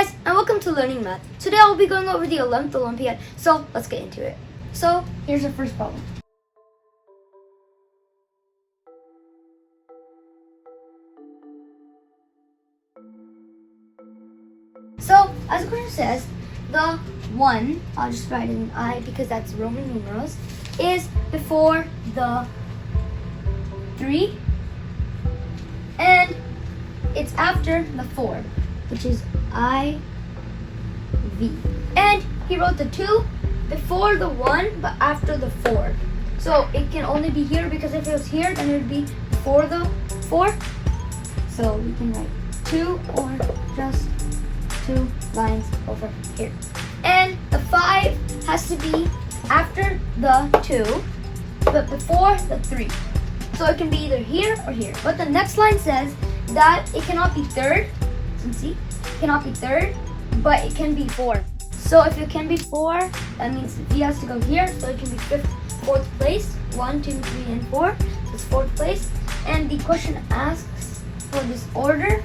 guys, and welcome to Learning Math. Today I'll be going over the 11th Olympiad, so let's get into it. So here's our first problem. So as the question says, the 1, I'll just write it in I because that's Roman numerals, is before the 3, and it's after the 4, which is IV. And he wrote the 2 before the 1 but after the 4. So it can only be here because if it was here then it would be before the 4. So we can write 2 or just 2 lines over here. And the 5 has to be after the 2 but before the 3. So it can be either here or here. But the next line says that it cannot be third. You can see, it cannot be third, but it can be 4. So if it can be 4, that means V has to go here. So it can be 4th place. 1, 2, 3, and 4. So it's 4th place. And the question asks for this order.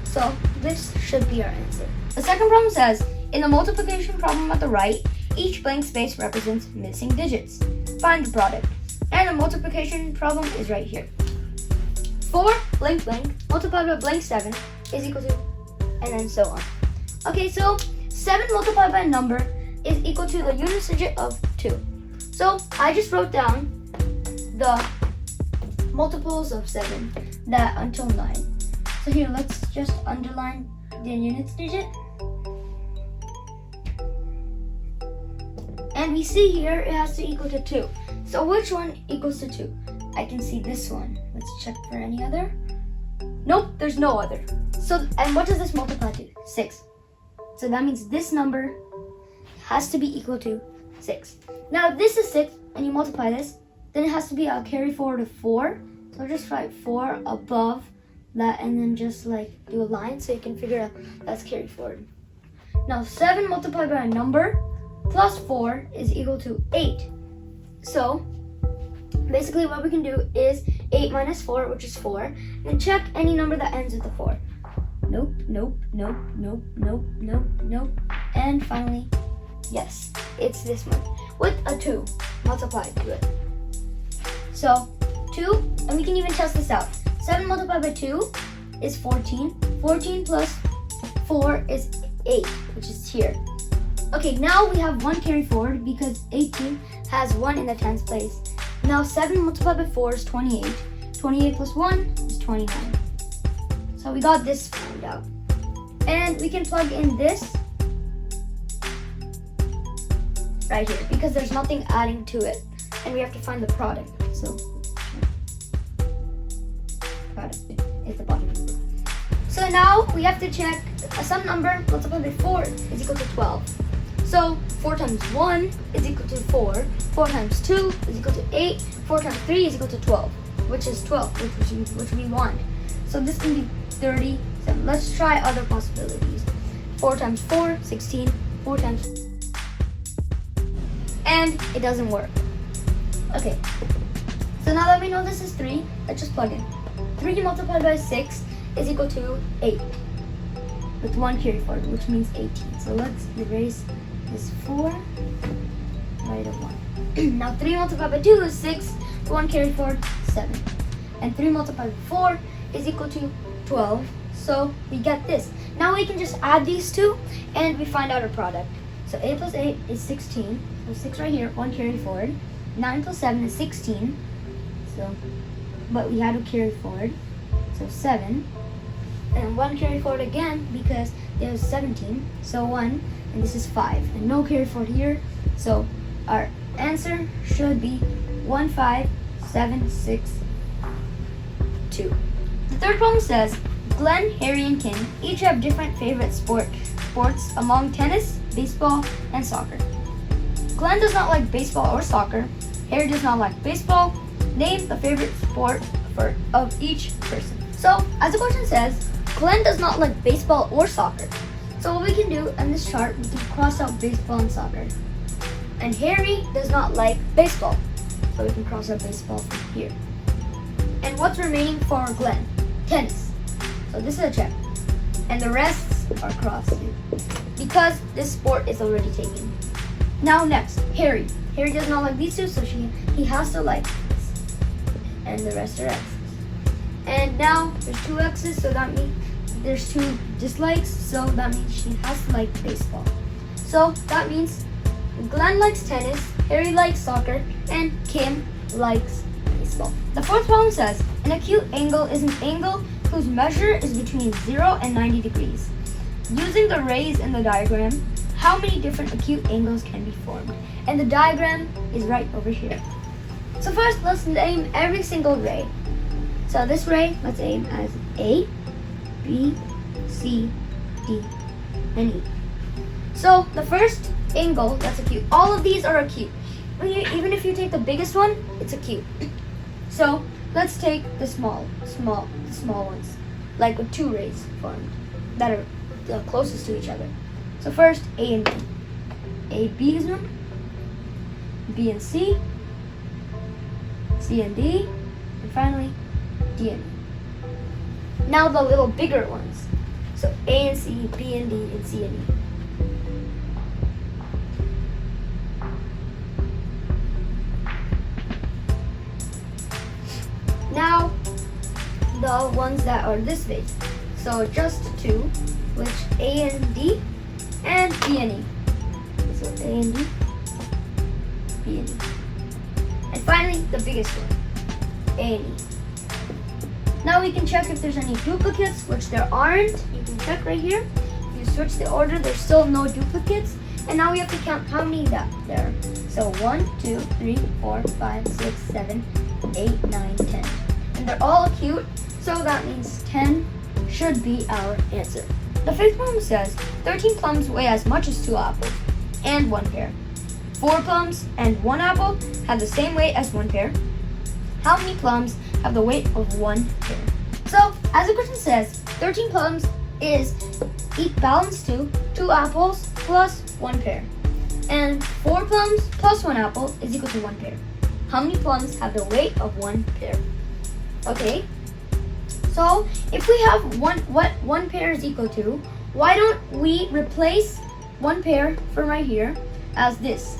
So this should be our answer. The second problem says, in the multiplication problem at the right, each blank space represents missing digits. Find the product. And the multiplication problem is right here. 4 blank blank multiplied by blank 7 is equal to, and then so on. Okay, so 7 multiplied by a number is equal to the unit digit of 2. So I just wrote down the multiples of 7 that until 9. So here, let's just underline the units digit. And we see here it has to equal to 2. So which one equals to 2? I can see this one. Let's check for any other. Nope, there's no other. So, and what does this multiply to? 6. So that means this number has to be equal to 6. Now if this is 6 and you multiply this, then it has to be a carry forward of 4. So just write 4 above that and then just like do a line so you can figure out that's carried forward. Now 7 multiplied by a number plus 4 is equal to 8. So basically what we can do is 8 minus 4, which is 4, and check any number that ends with a 4. Nope, nope, nope, nope, nope, nope, nope. And finally, yes, it's this one with a 2 multiplied to it. So 2, and we can even test this out. 7 multiplied by 2 is 14. 14 plus 4 is 8, which is here. Okay, now we have 1 carry forward because 18 has 1 in the tens place. Now 7 multiplied by 4 is 28. 28 plus 1 is 29. So we got this found out. And we can plug in this right here because there's nothing adding to it. And we have to find the product. So product is the bottom. So now we have to check some number multiplied by 4 is equal to 12. So 4 times 1 is equal to 4. 4 times 2 is equal to 8. 4 times 3 is equal to 12, which is 12, which we want. So this can be 37. Let's try other possibilities. 4 times 4, 16. 4 times, and it doesn't work. Okay, so now that we know this is 3, let's just plug in. 3 multiplied by 6 is equal to 8, with 1 carry forward, which means 18. So let's erase this 4, write a 1. Now 3 multiplied by 2 is 6, 1 carry forward, 7. And 3 multiplied by 4 is equal to 12, so we get this. Now we can just add these two and we find out our product. So 8 plus 8 is 16, so 6 right here, 1 carry forward. 9 plus 7 is 16, so, but we had to carry forward, so 7. And 1 carry forward again because there was 17, so 1, and this is 5. And no carry forward here, so our answer should be 1, 5, 7, 6, 2. The third problem says, Glenn, Harry, and Kim each have different favorite sports among tennis, baseball, and soccer. Glenn does not like baseball or soccer. Harry does not like baseball. Name the favorite sport of each person. So, as the question says, Glenn does not like baseball or soccer. So what we can do on this chart, we can cross out baseball and soccer. And Harry does not like baseball. So we can cross out baseball from here. And what's remaining for Glenn? Tennis. So this is a check. And the rest are crossed because this sport is already taken. Now next, Harry. Harry does not like these two, so he has to like this. And the rest are X's. And now there's 2 X's, so that means there's 2 dislikes, so that means she has to like baseball. So that means Glenn likes tennis, Harry likes soccer, and Kim likes baseball. The 4th problem says, an acute angle is an angle whose measure is between 0 and 90 degrees. Using the rays in the diagram, how many different acute angles can be formed? And the diagram is right over here. So first, let's name every single ray. So this ray, let's aim as A, B, C, D, and E. So the first angle, that's acute. All of these are acute. Even if you take the biggest one, it's acute. So let's take the small ones, like with 2 rays formed that are the closest to each other. So first, A and B. A, B is one, B and C, C and D, and finally D and E. Now the little bigger ones. So A and C, B and D, and C and E. Now the ones that are this big. So just 2, which A and D, and B and E. So A and D, B and E. And finally, the biggest one, A and E. Now we can check if there's any duplicates, which there aren't. You can check right here. If you switch the order, there's still no duplicates. And now we have to count how many that there are. So 1, 2, 3, 4, 5, 6, 7, 8, 9, 10. And they're all acute, so that means 10 should be our answer. The 5th problem says 13 plums weigh as much as 2 apples and 1 pear. 4 plums and 1 apple have the same weight as 1 pear. How many plums have the weight of 1 pear? So, as the question says, 13 plums is balanced to 2 apples plus 1 pear. And 4 plums plus 1 apple is equal to 1 pear. How many plums have the weight of 1 pear? Okay, so if we have what 1 pear is equal to, why don't we replace 1 pear from right here as this?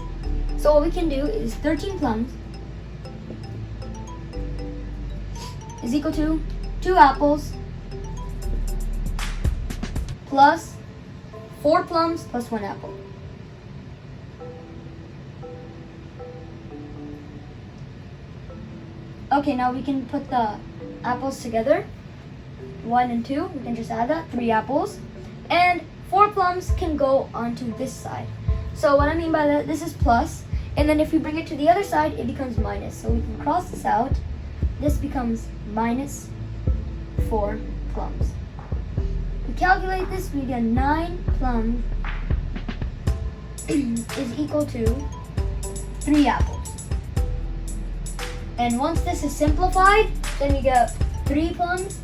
So what we can do is 13 plums is equal to 2 apples plus 4 plums plus 1 apple. Okay, now we can put the apples together. 1 and 2, we can just add that, 3 apples. And 4 plums can go onto this side. So what I mean by that, this is plus, and then if we bring it to the other side, it becomes minus. So we can cross this out. This becomes minus 4 plums. We calculate this, we get 9 plums is equal to 3 apples. And once this is simplified, then we get 3 plums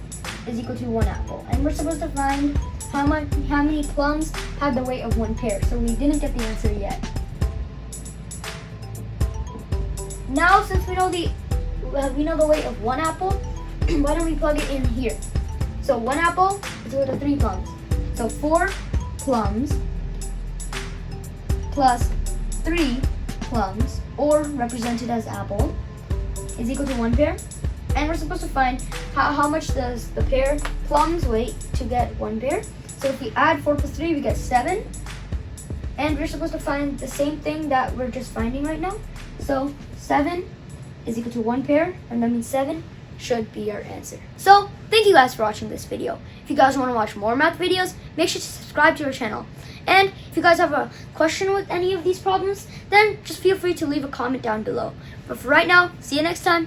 is equal to 1 apple. And we're supposed to find how many plums have the weight of 1 pear. So we didn't get the answer yet. Now, since we know the weight of 1 apple, why don't we plug it in here? So 1 apple is equal to 3 plums. So 4 plums plus 3 plums, or represented as apple, is equal to 1 pear. And we're supposed to find how much does the pear plums weigh to get 1 pear. So if we add 4 plus 3, we get 7. And we're supposed to find the same thing that we're just finding right now. So 7 is equal to 1 pear, and that means 7 should be our answer. So thank you guys for watching this video. If you guys want to watch more math videos, make sure to subscribe to our channel. And if you guys have a question with any of these problems, then just feel free to leave a comment down below. But for right now, see you next time.